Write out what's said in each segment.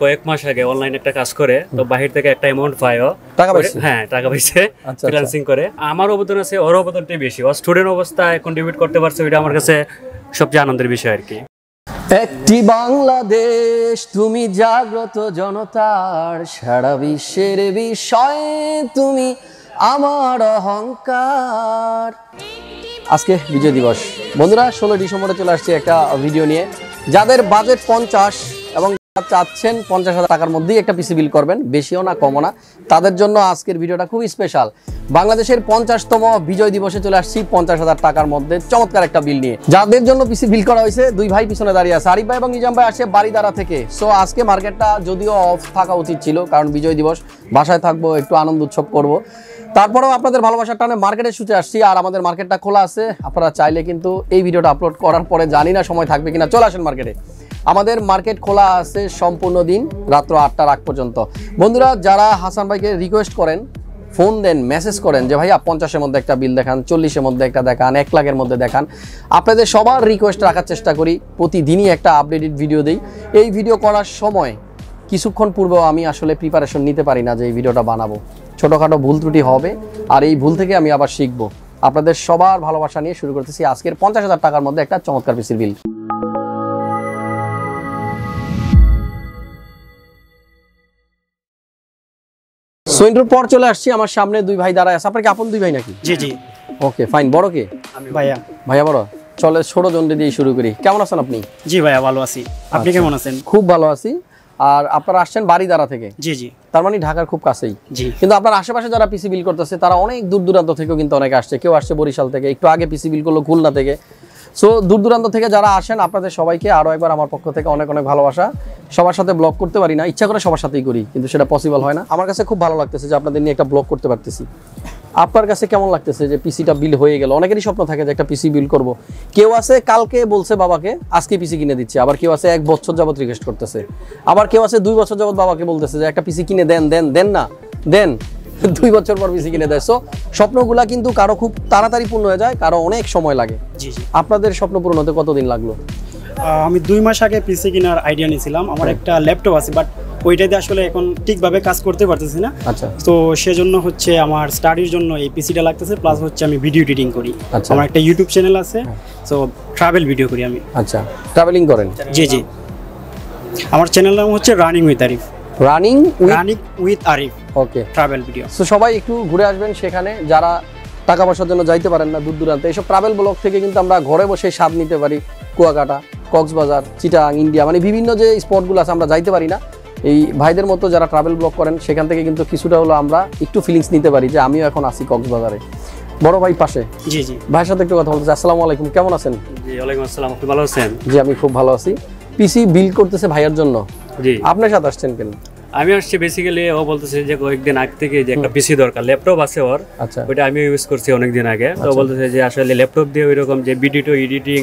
কয়েক মাস আগে অনলাইনে একটা কাজ করে তো বাহির থেকে একটা অ্যামাউন্ট পায়ও টাকা পাইছে। হ্যাঁ টাকা পাইছে ফ্রিল্যান্সিং করে। আমার অবদান আছে, ওর অবদানটাই বেশি। ও স্টুডেন্ট অবস্থায় কন্ট্রিবিউট করতে পারছে, ওইটা আমার কাছে সবচেয়ে আনন্দের বিষয় আর কি। একটি বাংলাদেশ তুমি জাগ্রত জনতার, সারা বিশ্বের বিষয়ে তুমি আমার অহংকার। আজকে বিজয় দিবস বন্ধুরা, 16 ডিসেম্বরে চলে আসছে একটা ভিডিও নিয়ে। যাদের বাজেট 50 এবং চাচ্ছেন 50,000 টাকার মধ্যেই একটা পিসি বিল করবেন, বেশিও না কমও না, তাদের জন্য আজকের ভিডিওটা খুবই স্পেশাল। বাংলাদেশের 50তম বিজয় দিবসে চলে আসছি 50,000 টাকার মধ্যে চমৎকার একটা বিল নিয়ে। যাদের জন্য পিসি বিল করা হয়েছে, দুই ভাই পিছনে দাঁড়িয়ে আছে, আরিফ ভাই এবং নিজাম ভাই আসে বাড়িদারা থেকে। সো আজকে মার্কেটটা যদিও অফ থাকা উচিত ছিল, কারণ বিজয় দিবস, বাসায় থাকবো, একটু আনন্দ উৎসব করব। তারপরেও আপনাদের ভালোবাসার টানে মার্কেটে ছুটে আসছি, আর আমাদের মার্কেটটা খোলা আছে। আপনারা চাইলে কিন্তু এই ভিডিওটা আপলোড করার পরে, জানি না সময় থাকবে কিনা, চলে আসেন মার্কেটে। আমাদের মার্কেট খোলা আছে সম্পূর্ণ দিন, রাত্র 8টার আগ পর্যন্ত। বন্ধুরা, যারা হাসান ভাইকে রিকোয়েস্ট করেন, ফোন দেন, মেসেজ করেন যে ভাইয়া 50-এর মধ্যে একটা বিল দেখান, 40-এর মধ্যে একটা দেখান, 1 লাখের মধ্যে দেখান, আপনাদের সবার রিকোয়েস্ট রাখার চেষ্টা করি। প্রতিদিনই একটা আপডেটেড ভিডিও দিই। এই ভিডিও করার সময় কিছুক্ষণ পূর্বেও আমি আসলে প্রিপারেশন নিতে পারি না যে এই ভিডিওটা বানাবো। ছোটোখাটো ভুল ত্রুটি হবে, আর এই ভুল থেকে আমি আবার শিখবো। আপনাদের সবার ভালোবাসা নিয়ে শুরু করতেছি আজকের 50,000 টাকার মধ্যে একটা চমৎকার পিসির বিল। সোইন্টুর পর চলে আসছি, আমার সামনে দুই ভাই দাঁড়ায় আছে। আপনার কি আপন দুই ভাই নাকি? জি জি। Okay fine. বড় কে? ভাইয়া। ভাইয়া বড়। চলে ছোট জনকে দিয়ে শুরু করি। কেমন আছেন আপনি? জি ভাইয়া ভালো আছি, আপনি কেমন আছেন? খুব ভালো আছি। আর আপনারা আসছেন বাড়িদারা থেকে? জি জি। তার মানে ঢাকার খুব কাছেই। জি। কিন্তু আপনার আশেপাশে যারা পিসি বিল করতেছে তারা অনেক দূর দূরান্ত থেকেও কিন্তু অনেকে আসছে। কেউ আসছে বরিশাল থেকে, একটু আগে পিসি বিল করলো খুলনা থেকে। সো দূর দূরান্ত থেকে যারা আসেন, আপনাদের সবাইকে আরও একবার আমার পক্ষ থেকে অনেক অনেক ভালোবাসা। সবার সাথে ব্লগ করতে পারি না, ইচ্ছা করে সবার সাথেই করি, কিন্তু সেটা পসিবল হয় না। আমার কাছে খুব ভালো লাগতেছে যে আপনাদের নিয়ে একটা ব্লগ করতে পারতেছি। আপনার কাছে কেমন লাগতেছে যে পিসিটা বিল হয়ে গেল? অনেকেরই স্বপ্ন থাকে যে একটা পিসি বিল করব। কেউ আছে কালকে বলছে বাবাকে আজকে পিসি কিনে দিচ্ছে, আবার কেউ আছে 1 বছর যাবত রিকোয়েস্ট করতেছে, আবার কেউ আছে 2 বছর যাবত বাবাকে বলতেছে যে একটা পিসি কিনে দেন দেন দেন না দেন, 2 বছর পর পিসি কিনে দেয়। সো স্বপ্নগুলা কিন্তু কারো খুব তাড়াতাড়ি পূর্ণ হয়ে যায়, কারো অনেক সময় লাগে। জি জি। আপনাদের স্বপ্ন পূরণ হতে কতদিন লাগলো? আমি 2 মাস আগে পিসি কেনার আইডিয়া নিয়েছিলাম। আমার একটা ল্যাপটপ আছে, বাট ওইটাতে আসলে এখন ঠিকভাবে কাজ করতে পারতেছি না। আচ্ছা। তো সেজন্য হচ্ছে আমার স্টাডির জন্য এই পিসিটা লাগতেছে, প্লাস হচ্ছে আমি ভিডিও এডিটিং করি। আমার একটা ইউটিউব চ্যানেল আছে, সো ট্রাভেল ভিডিও করি আমি। আচ্ছা, ট্রাভেলিং করেন? জি জি। আমার চ্যানেল নাম হচ্ছে running with Arif. Running with Arif. Okay, travel video. So সবাই একটু ঘুরে আসবেন সেখানে, যারা টাকা পয়সার জন্য যাইতে পারেন না দূর দূরান্তে। এইসব ট্রাভেল ব্লগ থেকে কিন্তু আমরা ঘরে বসে স্বাদ নিতে পারি। কুয়াকাটা, কক্সবাজার, চিটাং, ইন্ডিয়া, মানে বিভিন্ন যে স্পটগুলো আছে আমরা যাইতে পারি না। এই ভাইদের মতো যারা ট্রাভেল ব্লগ করেন, সেখান থেকে কিন্তু কিছুটা হলো আমরা একটু ফিলিংস নিতে পারি যে আমিও এখন আসি কক্সবাজারে। বড় ভাই পাশে। জি জি। ভাইয়ের সাথে একটু কথা বলতে চাই। আসসালামু আলাইকুম, কেমন আছেন? জি ওয়ালাইকুম আসসালাম, আপনি ভালো আছেন? জি আমি খুব ভালো আছি। পিসি বিল করতেছে ভাইয়ের জন্য। জি। আপনার সাথে আসছেন কেন? আমি আসছি বেসিক্যালি, ও বলতেছে যে কয়েকদিন আগে থেকে যে একটা পিসি দরকার, ল্যাপটপ আছে ওর। আচ্ছা। ওইটা আমি ইউজ করছি অনেকদিন আগে। তো বলতেছে যে আসলে ল্যাপটপ দিয়ে ওইরকম যে ভিডিও এডিটিং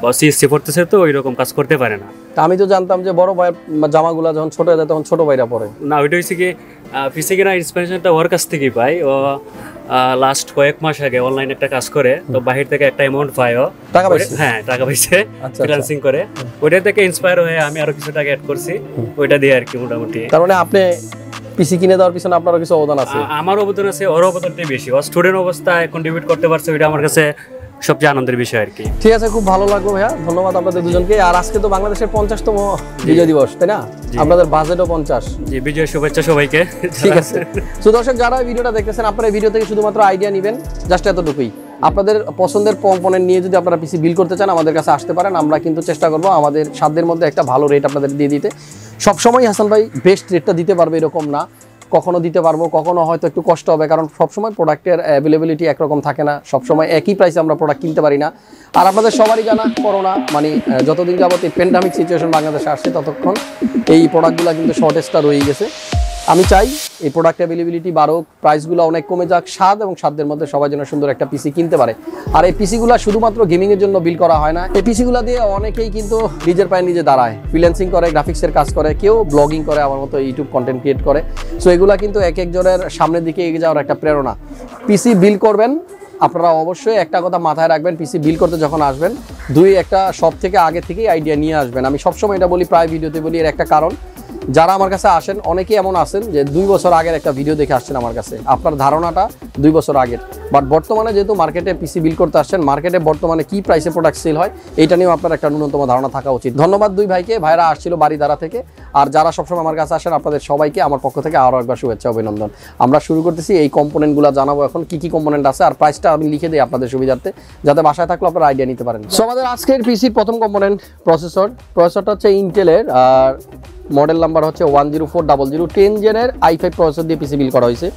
বা সিএসসি পড়তেছে, তো ওইরকম কাজ করতে পারে না। আমি তো জানতাম যে বড় ভাইয়ের জামাগুলা যখন ছোট হয়ে যায় তখন ছোট ভাইরা পরে। না, ওইটা হচ্ছে কি পিসি কেনার ইন্সপিরেশনটা ওর কাছ থেকেই পাই। ও লাস্ট কয়েক মাস আগে অনলাইনে একটা কাজ করে তো বাহির থেকে একটা অ্যামাউন্ট পায়ও টাকা পাইছে। হ্যাঁ টাকা পাইছে ফ্রিল্যান্সিং করে। ওইটা থেকে ইন্সপায়ার হয়ে আমি আরো কিছু টাকা অ্যাড করছি, ওইটা দিয়ে আর কি মোটামুটি। তার মানে আপনি পিসি কিনে দেওয়ার পিছনে আপনারও কিছু অবদান আছে? আমার অবদান আছে, ওর অবদানটাই বেশি। ও স্টুডেন্ট অবস্থায় কন্ট্রিবিউট করতে পারছে, ওইটা আমার কাছে সবচেয়ে আনন্দের বিষয় আর কি। ঠিক আছে, খুব ভালো লাগলো ভাইয়া, ধন্যবাদ আপনাদের দুজনকে। আর আজকে তো বাংলাদেশের 50তম বিজয় দিবস, তাই না? আপনাদের বাজেটও 50। জি, বিজয় শুভেচ্ছা সবাইকে। ঠিক আছে। তো দর্শক যারা ভিডিওটা দেখতেছেন, আপনারা এই ভিডিও থেকে শুধুমাত্র আইডিয়া নেবেন, জাস্ট এতটুকুই। আপনাদের পছন্দের কম্পোনেন্ট নিয়ে যদি আপনারা পিসি বিল করতে চান, আমাদের কাছে আসতে পারেন। আমরা কিন্তু চেষ্টা করবো আমাদের সাধ্যের মধ্যে একটা ভালো রেট আপনাদের দিয়ে দিতে। সবসময় হাসান ভাই বেস্ট রেটটা দিতে পারবে এরকম না, কখনো দিতে পারবো, কখনো হয়তো একটু কষ্ট হবে, কারণ সবসময় প্রোডাক্টের অ্যাভেলেবিলিটি একরকম থাকে না, সবসময় একই প্রাইসে আমরা প্রোডাক্ট কিনতে পারি না। আর আপনাদের সবারই জানা করোনা, মানে যতদিন যাবত এই প্যান্ডামিক সিচুয়েশন বাংলাদেশে আসছে, ততক্ষণ এই প্রোডাক্টগুলো কিন্তু শর্টেজটা রয়ে গেছে। আমি চাই এই প্রোডাক্ট অ্যাভেলেবিলিটি বাড়ুক, প্রাইসগুলো অনেক কমে যাক, স্বাদ এবং সাধ্যের মধ্যে সবাই যেন সুন্দর একটা পিসি কিনতে পারে। আর এই পিসিগুলো শুধুমাত্র গেমিংয়ের জন্য বিল করা হয় না, এই পিসিগুলো দিয়ে অনেকেই কিন্তু নিজের পায়ে নিজে দাঁড়ায়, ফ্রিল্যান্সিং করে, গ্রাফিক্সের কাজ করে, কেউ ব্লগিং করে, আমার মতো ইউটিউব কন্টেন্ট ক্রিয়েট করে। সো এগুলো কিন্তু এক একজনের সামনের দিকে এগিয়ে যাওয়ার একটা প্রেরণা। পিসি বিল করবেন, আপনারা অবশ্যই একটা কথা মাথায় রাখবেন, পিসি বিল করতে যখন আসবেন, একটা শপ থেকে আগে থেকেই আইডিয়া নিয়ে আসবেন। আমি সবসময় এটা বলি, প্রায় ভিডিওতে বলি, এর একটা কারণ যারা আমার কাছে আসেন অনেকেই এমন আছেন যে 2 বছর আগের একটা ভিডিও দেখে আসছেন আমার কাছে, আপনার ধারণাটা 2 বছর আগের, বাট বর্তমানে যেহেতু মার্কেটে পিসি বিল করতে আসছেন, মার্কেটে বর্তমানে কি প্রাইসে প্রোডাক্ট সেল হয় এটা নিয়েও আপনার একটা ন্যূনতম ধারণা থাকা উচিত। ধন্যবাদ দুই ভাইকে, ভাইরা আসছিল বাড়িধারা থেকে। আর যারা সবসময় আমার কাছে আসেন আপনাদের সবাইকে আমার পক্ষ থেকে আরও একবার শুভেচ্ছা অভিনন্দন। আমরা শুরু করতেছি, এই কম্পোনেন্টগুলো জানাবো এখন কি কি কম্পোনেন্ট আছে, আর প্রাইসটা আমি লিখে দিই আপনাদের সুবিধার্থে, যাতে বাসায় থাকলে আপনারা আইডিয়া নিতে পারেন। সো আমাদের আজকের পিসির প্রথম কম্পোনেন্ট প্রসেসরটা হচ্ছে ইন্টেলের, আর মডেল নাম্বার হচ্ছে 10400 10 জেনের i5 প্রসেসর দিয়ে পিসি বিল করা হয়েছে।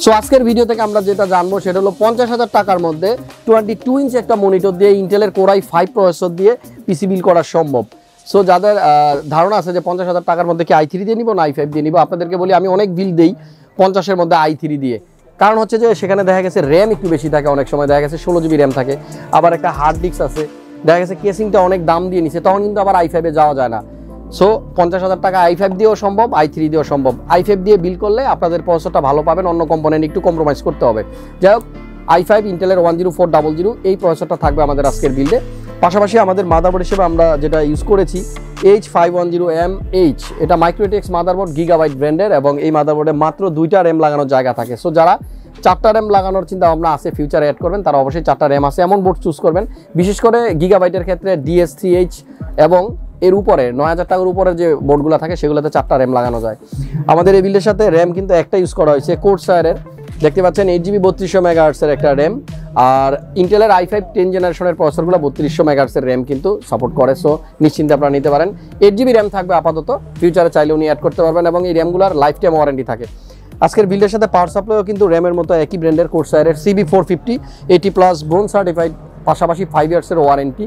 সো আজকের ভিডিও থেকে আমরা যেটা জানবো সেটা হলো 50,000 টাকার মধ্যে 22 ইঞ্চ একটা মনিটর দিয়ে ইন্টেলের Core i5 প্রসেসর দিয়ে পিসি বিল করা সম্ভব। সো যাদের ধারণা আছে যে 50,000 টাকার মধ্যে কি i3 দিয়ে নিব না i5 দিয়ে নিব, আপনাদেরকে বলি আমি অনেক বিল দেই 50-এর মধ্যে i3 দিয়ে। কারণ হচ্ছে যে সেখানে দেখা গেছে র্যাম একটু বেশি থাকে, অনেক সময় দেখা গেছে 16 জিবি র্যাম থাকে, আবার একটা হার্ড ডিস্ক আছে, দেখা গেছে কেসিংটা অনেক দাম দিয়ে নিছে, তখন কিন্তু আবার i5-এ যাওয়া যায় না। সো 50,000 টাকা i5 দিয়েও সম্ভব, i3 দিয়েও সম্ভব। i5 দিয়ে বিল করলে আপনাদের প্রসেসরটা ভালো পাবেন, অন্য কম্পোনেন্ট একটু কম্প্রোমাইজ করতে হবে। যাই হোক, i5 ইন্টেলের 10400 এই প্রসেসরটা থাকবে আমাদের আজকের বিল্ডে। পাশাপাশি আমাদের মাদারবোর্ড হিসেবে আমরা যেটা ইউজ করেছি H510MH, এটা মাইক্রোটেক্স মাদারবোর্ড, গিগাবাইট ব্র্যান্ডের, এবং এই মাদারবোর্ডে মাত্র 2টা র্যাম লাগানোর জায়গা থাকে। সো যারা 4টা র্যাম লাগানোর চিন্তা ভাবনা আছে, ফিউচারে অ্যাড করবেন, তারা অবশ্যই 4টা র্যাম আছে এমন বোর্ড চুজ করবেন। বিশেষ করে গিগাবাইটের ক্ষেত্রে DS3H এবং এর উপরে 9,000 টাকার উপরে যে বোর্ডগুলো থাকে সেগুলোতে 4টা র্যাম লাগানো যায়। আমাদের এই বিল্ডের সাথে র্যাম কিন্তু একটা ইউজ করা হয়েছে কোর্সায়ারের, দেখতে পাচ্ছেন 8GB 3200 মেগাহার্টসের একটা র্যাম। আর ইন্টেলের i5 10 জেনারেশনের প্রসেসরগুলো 3200 মেগাহার্টসের র্যাম কিন্তু সাপোর্ট করে। সো নিশ্চিন্তে আপনারা নিতে পারেন। 8GB র্যাম থাকবে আপাতত, ফিউচারে চাইলে উনি অ্যাড করতে পারবেন, এবং এই র্যামগুলোর লাইফ টাইম ওয়ারেন্টি থাকে। আজকের বিল্ডের সাথে পাওয়ার সাপ্লাইও কিন্তু র্যামের মতো একই ব্র্যান্ডের কোর্সায়ারের CB450 80+ ব্রোঞ্জ সার্টিফাইড, পাশাপাশি 5 ইয়ার্সের ওয়ারেন্টি।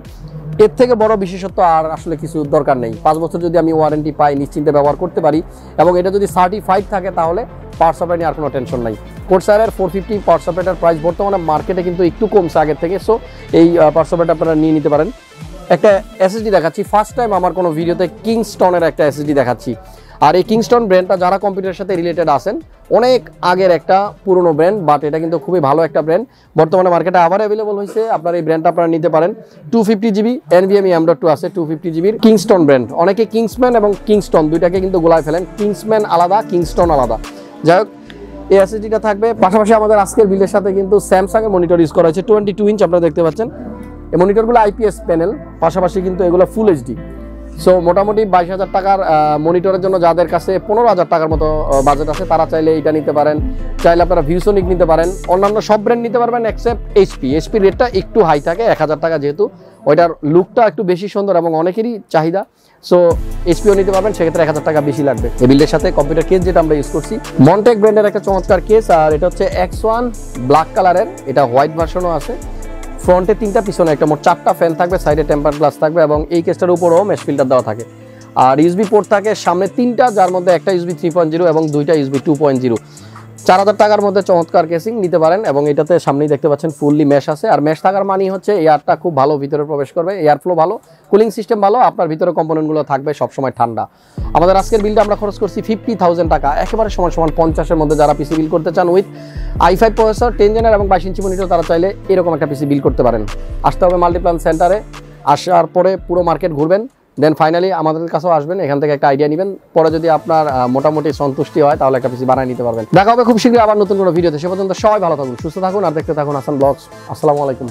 এর থেকে বড় বিশেষত্ব আর আসলে কিছু দরকার নেই। 5 বছর যদি আমি ওয়ারেন্টি পাই, নিশ্চিন্তে ব্যবহার করতে পারি, এবং এটা যদি সার্টিফাইড থাকে তাহলে পাওয়ার সাপ্লাই নিয়ে আর কোনো টেনশন নাই। কোর্সায়ারের 450 পাওয়ার সাপ্লাইটার প্রাইস বর্তমানে মার্কেটে কিন্তু একটু কমছে আগের থেকে। সো এই পাওয়ার সাপ্লাইটা আপনারা নিয়ে নিতে পারেন। একটা এসএসডি দেখাচ্ছি, ফার্স্ট টাইম আমার কোনো ভিডিওতে কিংস্টনের একটা এসএসডি দেখাচ্ছি। আর এই কিংস্টন ব্র্যান্ডটা যারা কম্পিউটারের সাথে রিলেটেড আছেন, অনেক আগের একটা পুরনো ব্র্যান্ড, বাট এটা কিন্তু খুবই ভালো একটা ব্র্যান্ড, বর্তমানে মার্কেটে আবার অ্যাভেলেবল হয়েছে। আপনার এই ব্র্যান্ডটা আপনারা নিতে পারেন। 250GB NVMe M.2 আছে, 250GBর কিংস্টন ব্র্যান্ড। অনেকে কিংসম্যান এবং কিংস্টন দুইটাকে কিন্তু গোলায় ফেলেন, কিংসম্যান আলাদা, কিংস্টন আলাদা। যাই হোক, এই এসএসডিটা থাকবে। পাশাপাশি আমাদের আজকের বিলের সাথে কিন্তু স্যামসাং এর মনিটর ইউজ করা হয়েছে 22 ইঞ্চ, আপনারা দেখতে পাচ্ছেন। এই মনিটরগুলো IPS প্যানেল, পাশাপাশি কিন্তু এগুলো ফুল HD। সো মোটামুটি 22,000 টাকার মনিটরের জন্য যাদের কাছে 15,000 টাকার মতো বাজেট আছে, তারা চাইলে এইটা নিতে পারেন। চাইলে আপনারা ভিউসনিক নিতে পারেন, অন্যান্য সব ব্র্যান্ড নিতে পারবেন এক্সেপ্ট HP রেটটা একটু হাই থাকে 1,000 টাকা, যেহেতু ওইটার লুকটা একটু বেশি সুন্দর এবং অনেকেরই চাহিদা। সো HPও নিতে পারবেন, সেক্ষেত্রে 1,000 টাকা বেশি লাগবে। এই বিল্ডের সাথে কম্পিউটার কেস যেটা আমরা ইউজ করছি মন্টেক ব্র্যান্ডের একটা চমৎকার কেস, আর এটা হচ্ছে X1 ব্ল্যাক কালারের, এটা হোয়াইট ভার্সনও আছে। ফ্রন্টে 3টা, পিছনে একটা, মোট 4টা ফ্যান থাকবে, সাইডে টেম্পার গ্লাস থাকবে, এবং এই কেসটার উপরেও মেশ ফিল্টার দেওয়া থাকে। আর USB পোর্ট থাকে সামনে 3টা, যার মধ্যে একটা USB 3.0 এবং 2টা USB 2.0। 4,000 টাকার মধ্যে চমৎকার কেসিং নিতে পারেন, এবং এটাতে সামনেই দেখতে পাচ্ছেন ফুললি মেশ আছে। আর মেশ থাকার মানে হচ্ছে এয়ারটা খুব ভালো ভিতরে প্রবেশ করবে, এয়ার ফ্লো ভালো, কুলিং সিস্টেম ভালো, আপনার ভিতরে কম্পোনেন্টগুলো থাকবে সবসময় ঠান্ডা। আমাদের আজকের বিলটা আমরা খরচ করছি 50,000 টাকা, একেবারে সমান 50-এর মধ্যে। যারা পিসি বিল করতে চান উইথ i5 প্রসেসর 10 জেনার এবং 22 ইঞ্চি মনিটর, তারা চাইলে এরকম একটা পিসি বিল করতে পারেন। আসতে হবে মাল্টিপ্লান সেন্টারে, আসার পরে পুরো মার্কেট ঘুরবেন, দেন ফাইনালি আমাদের কাছেও আসবেন, এখান থেকে একটা আইডিয়া নেবেন। পরে যদি আপনার মোটামুটি সন্তুষ্টি হয় তাহলে একটা পিসি বানিয়ে নিতে পারবেন। দেখা হবে খুব শীঘ্রই আবার নতুন কোনো ভিডিওতে। সে পর্যন্ত সবাই ভালো থাকুন, সুস্থ থাকুন, আর দেখতে থাকুন হাসান ব্লগস। আসসালামু আলাইকুম।